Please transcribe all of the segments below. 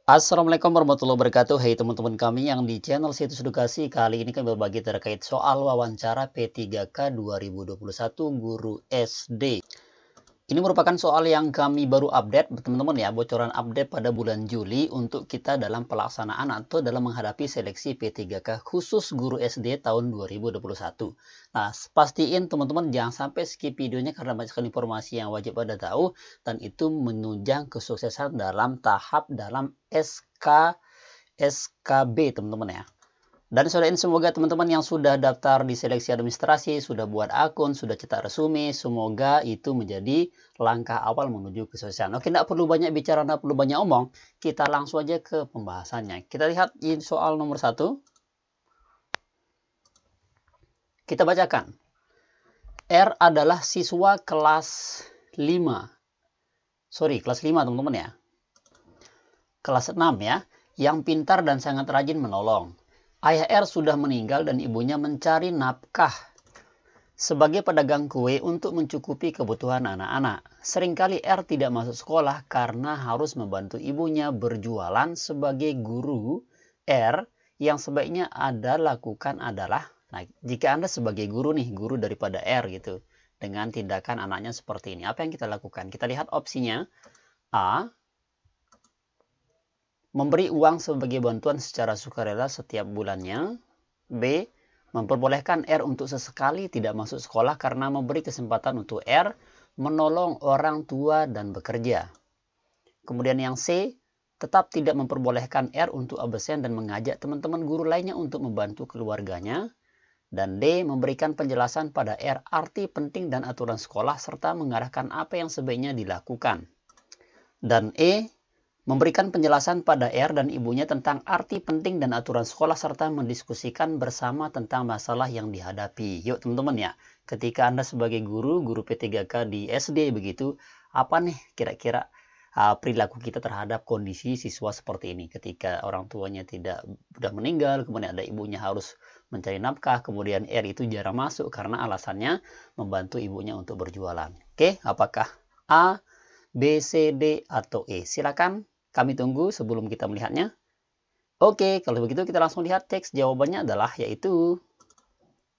Assalamualaikum warahmatullahi wabarakatuh. Hai teman-teman kami yang di channel Situs Edukasi. Kali ini kami berbagi terkait soal wawancara P3K 2021 Guru SD. Ini merupakan soal yang kami baru update, teman-teman ya, bocoran update pada bulan Juli untuk kita dalam pelaksanaan atau dalam menghadapi seleksi P3K khusus guru SD tahun 2021. Nah, pastiin teman-teman jangan sampai skip videonya karena banyak sekali informasi yang wajib Anda tahu dan itu menunjang kesuksesan dalam tahap dalam SKB, teman-teman ya. Dan semoga teman-teman yang sudah daftar di seleksi administrasi, sudah buat akun, sudah cetak resume, semoga itu menjadi langkah awal menuju kesuksesan. Oke, tidak perlu banyak bicara, tidak perlu banyak omong. Kita langsung aja ke pembahasannya. Kita lihat di soal nomor 1. Kita bacakan. R adalah siswa kelas 5. Sorry, kelas 5 teman-teman ya. Kelas 6 ya, yang pintar dan sangat rajin menolong. Ayah R sudah meninggal dan ibunya mencari nafkah sebagai pedagang kue untuk mencukupi kebutuhan anak-anak. Seringkali R tidak masuk sekolah karena harus membantu ibunya berjualan. Sebagai guru, R yang sebaiknya Anda lakukan adalah, nah, jika Anda sebagai guru nih, guru daripada R gitu, dengan tindakan anaknya seperti ini, apa yang kita lakukan? Kita lihat opsinya. A, memberi uang sebagai bantuan secara sukarela setiap bulannya. B, memperbolehkan R untuk sesekali tidak masuk sekolah karena memberi kesempatan untuk R menolong orang tua dan bekerja. Kemudian yang C, tetap tidak memperbolehkan R untuk absen dan mengajak teman-teman guru lainnya untuk membantu keluarganya. Dan D, memberikan penjelasan pada R arti penting dan aturan sekolah serta mengarahkan apa yang sebaiknya dilakukan. Dan E, memberikan penjelasan pada R dan ibunya tentang arti penting dan aturan sekolah serta mendiskusikan bersama tentang masalah yang dihadapi. Yuk teman-teman ya, ketika Anda sebagai guru P3K di SD begitu, apa nih kira-kira perilaku kita terhadap kondisi siswa seperti ini? Ketika orang tuanya sudah meninggal, kemudian ada ibunya harus mencari nafkah, kemudian R itu jarang masuk karena alasannya membantu ibunya untuk berjualan. Oke, apakah A, B, C, D, atau E? Silakan. Kami tunggu sebelum kita melihatnya. Oke, kalau begitu kita langsung lihat teks jawabannya adalah yaitu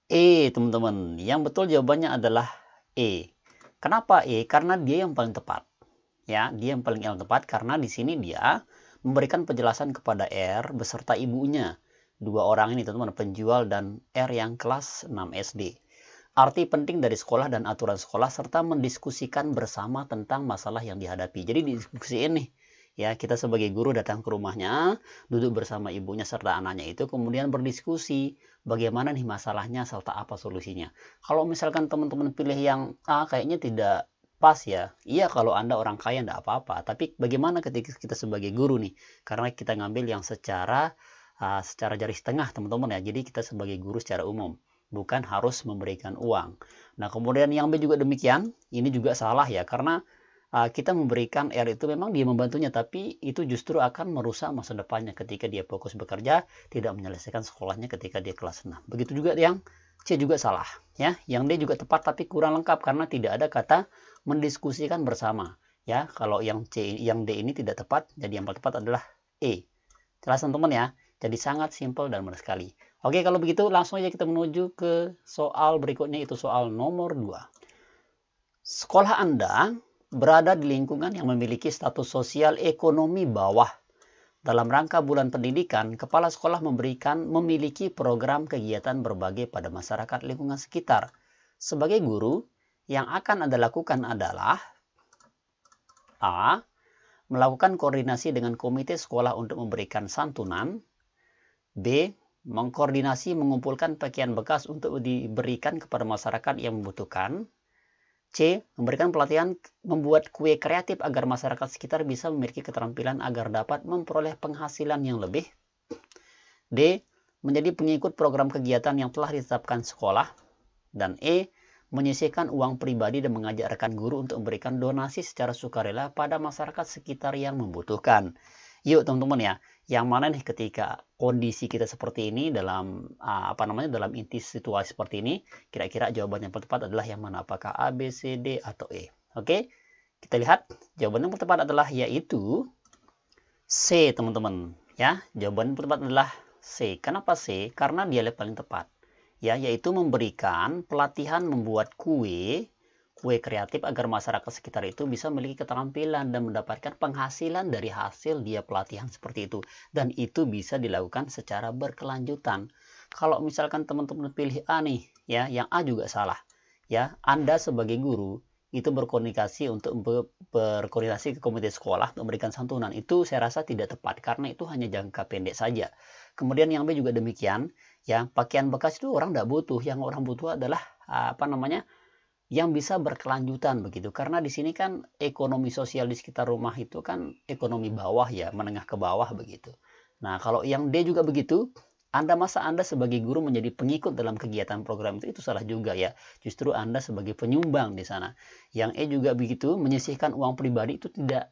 E, teman-teman. Yang betul jawabannya adalah E. Kenapa E? Karena dia yang paling tepat. Ya, dia yang paling tepat karena di sini dia memberikan penjelasan kepada R beserta ibunya. Dua orang ini, teman-teman, penjual dan R yang kelas 6 SD. Arti penting dari sekolah dan aturan sekolah serta mendiskusikan bersama tentang masalah yang dihadapi. Jadi diskusiin nih. Ya, kita sebagai guru datang ke rumahnya, duduk bersama ibunya serta anaknya itu, kemudian berdiskusi bagaimana nih masalahnya serta apa solusinya. Kalau misalkan teman-teman pilih yang A, kayaknya tidak pas ya. Iya, kalau Anda orang kaya enggak apa-apa. Tapi bagaimana ketika kita sebagai guru nih? Karena kita ngambil yang secara garis tengah, teman-teman ya. Jadi kita sebagai guru secara umum, bukan harus memberikan uang. Nah, kemudian yang B juga demikian. Ini juga salah ya, karena kita memberikan R itu memang dia membantunya, tapi itu justru akan merusak masa depannya ketika dia fokus bekerja, tidak menyelesaikan sekolahnya ketika dia kelas 6. Begitu juga yang C juga salah. Ya, yang D juga tepat tapi kurang lengkap karena tidak ada kata mendiskusikan bersama. Ya, kalau yang C, yang D ini tidak tepat, jadi yang paling tepat adalah E. Jelas teman-teman ya? Jadi sangat simpel dan mudah sekali. Oke, kalau begitu langsung aja kita menuju ke soal berikutnya, itu soal nomor 2. Sekolah Anda berada di lingkungan yang memiliki status sosial ekonomi bawah. Dalam rangka bulan pendidikan, kepala sekolah memiliki program kegiatan berbagai pada masyarakat lingkungan sekitar. Sebagai guru, yang akan Anda lakukan adalah A, melakukan koordinasi dengan komite sekolah untuk memberikan santunan. B, mengkoordinasi mengumpulkan pakaian bekas untuk diberikan kepada masyarakat yang membutuhkan. C, memberikan pelatihan membuat kue kreatif agar masyarakat sekitar bisa memiliki keterampilan agar dapat memperoleh penghasilan yang lebih. D, menjadi pengikut program kegiatan yang telah ditetapkan sekolah. Dan E, menyisihkan uang pribadi dan mengajak rekan guru untuk memberikan donasi secara sukarela pada masyarakat sekitar yang membutuhkan. Yuk teman-teman ya, yang mana nih ketika kondisi kita seperti ini dalam dalam inti situasi seperti ini, kira-kira jawaban yang tepat adalah yang mana? Apakah A, B, C, D, atau E? Oke, kita lihat jawaban yang tepat adalah yaitu C, teman-teman. Ya, jawaban yang tepat adalah C. Kenapa C? Karena dia paling tepat. Ya, yaitu memberikan pelatihan membuat kue kreatif agar masyarakat sekitar itu bisa memiliki keterampilan dan mendapatkan penghasilan dari hasil dia pelatihan seperti itu. Dan itu bisa dilakukan secara berkelanjutan. Kalau misalkan teman-teman pilih A nih, ya, yang A juga salah. Ya, Anda sebagai guru itu berkomunikasi berkoordinasi ke komite sekolah untuk memberikan santunan, itu saya rasa tidak tepat karena itu hanya jangka pendek saja. Kemudian yang B juga demikian, ya, pakaian bekas itu orang tidak butuh, yang orang butuh adalah yang bisa berkelanjutan begitu, karena di sini kan ekonomi sosial di sekitar rumah itu kan ekonomi bawah, ya, menengah ke bawah begitu. Nah, kalau yang D juga begitu, Anda sebagai guru menjadi pengikut dalam kegiatan program itu salah juga, ya. Justru Anda sebagai penyumbang di sana. Yang E juga begitu, menyisihkan uang pribadi itu tidak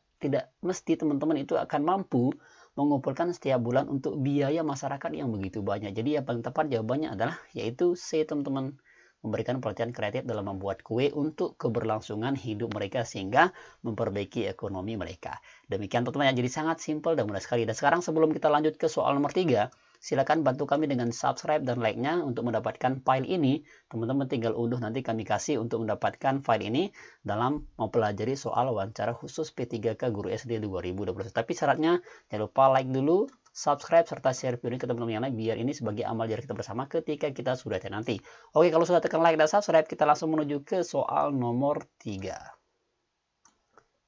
mesti teman-teman itu akan mampu mengumpulkan setiap bulan untuk biaya masyarakat yang begitu banyak. Jadi yang paling tepat jawabannya adalah yaitu C, teman-teman. Memberikan pelatihan kreatif dalam membuat kue untuk keberlangsungan hidup mereka sehingga memperbaiki ekonomi mereka. Demikian teman-teman, ya, jadi sangat simpel dan mudah sekali. Dan sekarang sebelum kita lanjut ke soal nomor 3, silakan bantu kami dengan subscribe dan like-nya untuk mendapatkan file ini. Teman-teman tinggal unduh, nanti kami kasih untuk mendapatkan file ini dalam mempelajari soal wawancara khusus P3K Guru SD 2021. Tapi syaratnya jangan lupa like dulu, subscribe, serta share video ini ke teman-teman yang lain biar ini sebagai amal jari kita bersama ketika kita sudah nanti. Oke, kalau sudah tekan like dan subscribe, kita langsung menuju ke soal nomor 3.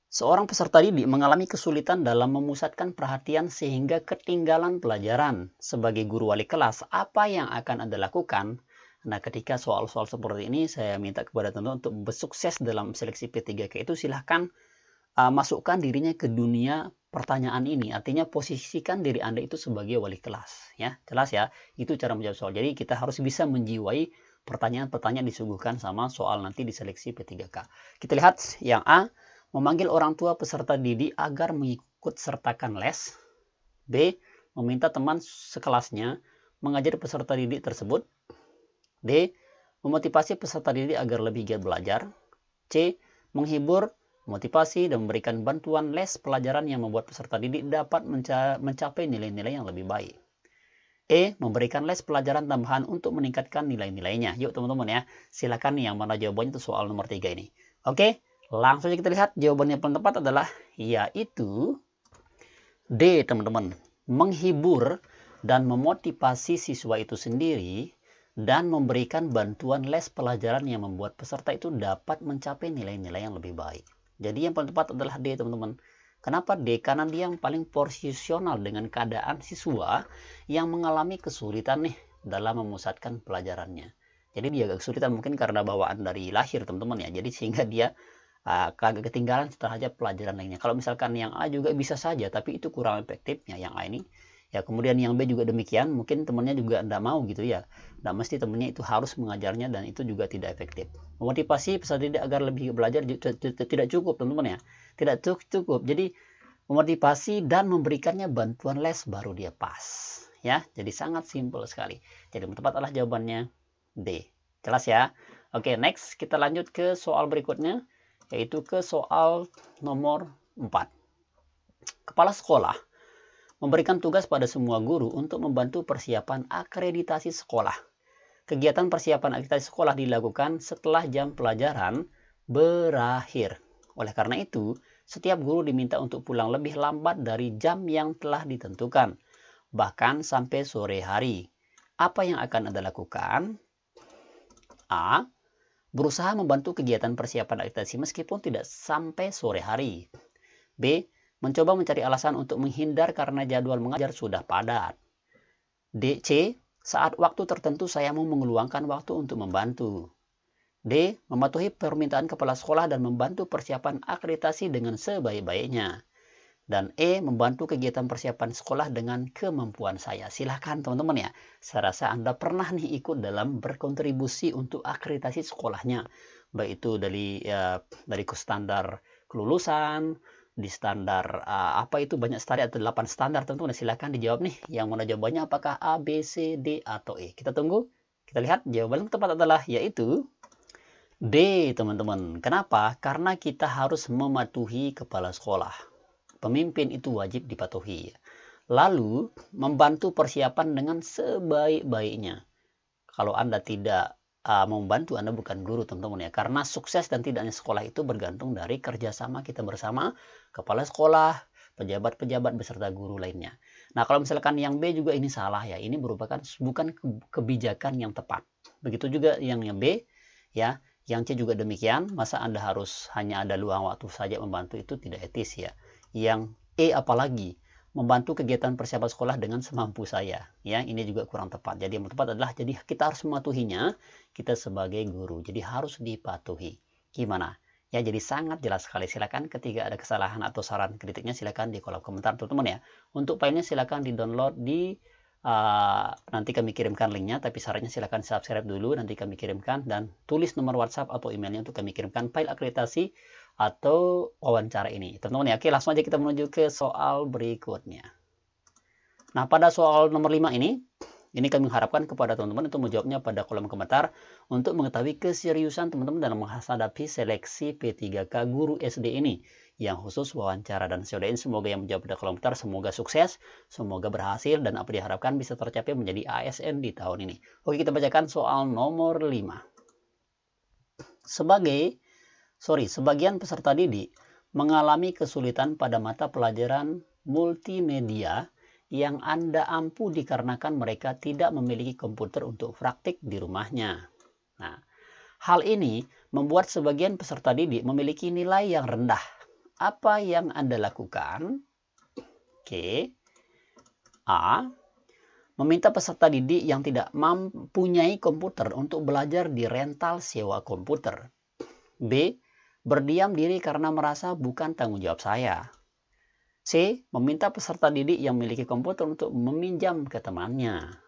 Seorang peserta didik mengalami kesulitan dalam memusatkan perhatian sehingga ketinggalan pelajaran. Sebagai guru wali kelas, apa yang akan Anda lakukan? Nah, ketika soal-soal seperti ini, saya minta kepada teman-teman untuk bersukses dalam seleksi P3K itu silahkan masukkan dirinya ke dunia pertanyaan ini. Artinya posisikan diri Anda itu sebagai wali kelas, ya. Jelas ya? Itu cara menjawab soal. Jadi kita harus bisa menjiwai pertanyaan-pertanyaan disuguhkan sama soal nanti di seleksi P3K. Kita lihat yang A, memanggil orang tua peserta didik agar mengikut sertakan les. B, meminta teman sekelasnya mengajari peserta didik tersebut. D, memotivasi peserta didik agar lebih giat belajar. C, menghibur, motivasi, dan memberikan bantuan les pelajaran yang membuat peserta didik dapat mencapai nilai-nilai yang lebih baik. E, memberikan les pelajaran tambahan untuk meningkatkan nilai-nilainya. Yuk teman-teman, ya, silakan yang mana jawabannya itu soal nomor 3 ini. Oke, langsung saja kita lihat jawabannya paling tepat adalah yaitu D, teman-teman. Menghibur dan memotivasi siswa itu sendiri dan memberikan bantuan les pelajaran yang membuat peserta itu dapat mencapai nilai-nilai yang lebih baik. Jadi yang paling tepat adalah D, teman-teman. Kenapa D? Karena dia yang paling porsional dengan keadaan siswa yang mengalami kesulitan nih dalam memusatkan pelajarannya. Jadi dia agak kesulitan mungkin karena bawaan dari lahir, teman-teman, ya. Jadi sehingga dia agak ketinggalan setelah aja pelajaran lainnya. Kalau misalkan yang A juga bisa saja, tapi itu kurang efektifnya yang A ini. Ya, kemudian yang B juga demikian, mungkin temannya juga tidak mau gitu, ya. Tidak mesti temannya itu harus mengajarnya dan itu juga tidak efektif. Memotivasi peserta didik agar lebih belajar tidak cukup, teman-teman, ya. Tidak cukup. Jadi memotivasi dan memberikannya bantuan les baru dia pas, ya. Jadi sangat simpel sekali. Jadi tepat adalah jawabannya D. Jelas ya? Oke, next kita lanjut ke soal berikutnya, yaitu ke soal nomor 4. Kepala sekolah memberikan tugas pada semua guru untuk membantu persiapan akreditasi sekolah. Kegiatan persiapan akreditasi sekolah dilakukan setelah jam pelajaran berakhir. Oleh karena itu, setiap guru diminta untuk pulang lebih lambat dari jam yang telah ditentukan, bahkan sampai sore hari. Apa yang akan Anda lakukan? A, berusaha membantu kegiatan persiapan akreditasi meskipun tidak sampai sore hari. B, mencoba mencari alasan untuk menghindar karena jadwal mengajar sudah padat. C, saat waktu tertentu saya mau mengeluangkan waktu untuk membantu. D, mematuhi permintaan kepala sekolah dan membantu persiapan akreditasi dengan sebaik-baiknya. Dan E, membantu kegiatan persiapan sekolah dengan kemampuan saya. Silahkan teman-teman, ya. Saya rasa Anda pernah nih ikut dalam berkontribusi untuk akreditasi sekolahnya. Baik itu dari standar kelulusan, di standar apa itu banyak standar atau 8 standar, teman-teman. Silahkan dijawab nih yang mana jawabannya, apakah A, B, C, D, atau E. Kita tunggu, kita lihat jawaban yang tepat adalah yaitu D, teman-teman. Kenapa? Karena kita harus mematuhi kepala sekolah. pemimpin itu wajib dipatuhi. Lalu, membantu persiapan dengan sebaik-baiknya. Kalau Anda tidak membantu, Anda bukan guru, teman-teman ya. Karena sukses dan tidaknya sekolah itu bergantung dari kerjasama kita bersama, kepala sekolah, pejabat-pejabat beserta guru lainnya. Nah, kalau misalkan yang B juga ini salah ya, ini merupakan bukan kebijakan yang tepat. Begitu juga yang B ya, yang C juga demikian. Masa Anda harus hanya ada luang waktu saja membantu, itu tidak etis ya. Yang E apalagi membantu kegiatan persiapan sekolah dengan semampu saya ya, ini juga kurang tepat. Jadi yang tepat adalah jadi kita harus mematuhinya, kita sebagai guru jadi harus dipatuhi. Gimana ya? Jadi sangat jelas sekali. Silakan ketika ada kesalahan atau saran kritiknya silakan di kolom komentar teman-teman ya. Untuk filenya silakan di download di nanti kami kirimkan linknya, tapi sarannya silakan subscribe dulu, nanti kami kirimkan, dan tulis nomor WhatsApp atau emailnya untuk kami kirimkan file akreditasi atau wawancara ini, teman-teman ya. Oke, langsung aja kita menuju ke soal berikutnya. Nah, pada soal nomor 5 ini kami harapkan kepada teman-teman untuk menjawabnya pada kolom komentar untuk mengetahui keseriusan teman-teman dalam menghadapi seleksi P3K guru SD ini yang khusus wawancara. Dan saya doain semoga yang menjawab pada kolom komentar semoga sukses, semoga berhasil, dan apa diharapkan bisa tercapai menjadi ASN di tahun ini. Oke, kita bacakan soal nomor 5. Sebagian peserta didik mengalami kesulitan pada mata pelajaran multimedia yang Anda ampuh dikarenakan mereka tidak memiliki komputer untuk praktik di rumahnya. Nah, hal ini membuat sebagian peserta didik memiliki nilai yang rendah. Apa yang Anda lakukan? Oke. A. Meminta peserta didik yang tidak mempunyai komputer untuk belajar di rental sewa komputer. B. Berdiam diri karena merasa bukan tanggung jawab saya. C. Meminta peserta didik yang memiliki komputer untuk meminjam ke temannya.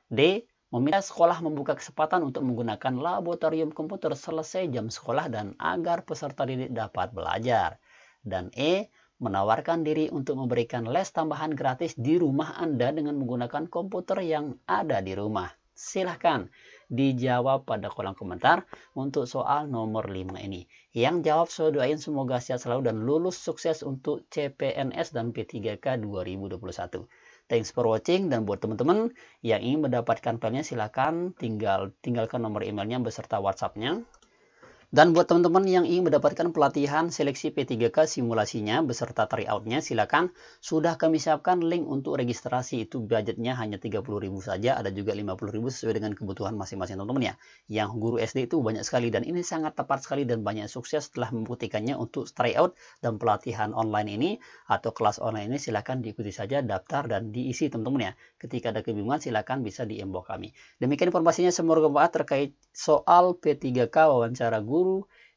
D. Meminta sekolah membuka kesempatan untuk menggunakan laboratorium komputer selesai jam sekolah dan agar peserta didik dapat belajar. Dan E. Menawarkan diri untuk memberikan les tambahan gratis di rumah Anda dengan menggunakan komputer yang ada di rumah. Silahkan dijawab pada kolom komentar untuk soal nomor 5 ini. Yang jawab saya doain semoga sehat selalu dan lulus sukses untuk CPNS dan P3K 2021. Thanks for watching, dan buat teman-teman yang ingin mendapatkan filenya silahkan tinggalkan nomor emailnya beserta WhatsApp-nya. Dan buat teman-teman yang ingin mendapatkan pelatihan seleksi P3K simulasinya beserta tryout-nya, silakan sudah kami siapkan link untuk registrasi. Itu budgetnya hanya 30.000 saja, ada juga 50.000 sesuai dengan kebutuhan masing-masing teman-teman ya. Yang guru SD itu banyak sekali dan ini sangat tepat sekali dan banyak sukses telah membuktikannya untuk tryout dan pelatihan online ini atau kelas online ini. Silakan diikuti saja, daftar dan diisi teman-teman ya. Ketika ada kebingungan silakan bisa di-inbox kami. Demikian informasinya, semoga bermanfaat terkait soal P3K wawancara guru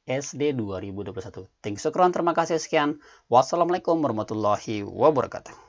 SD 2021. Terima kasih, sekian. Wassalamualaikum warahmatullahi wabarakatuh.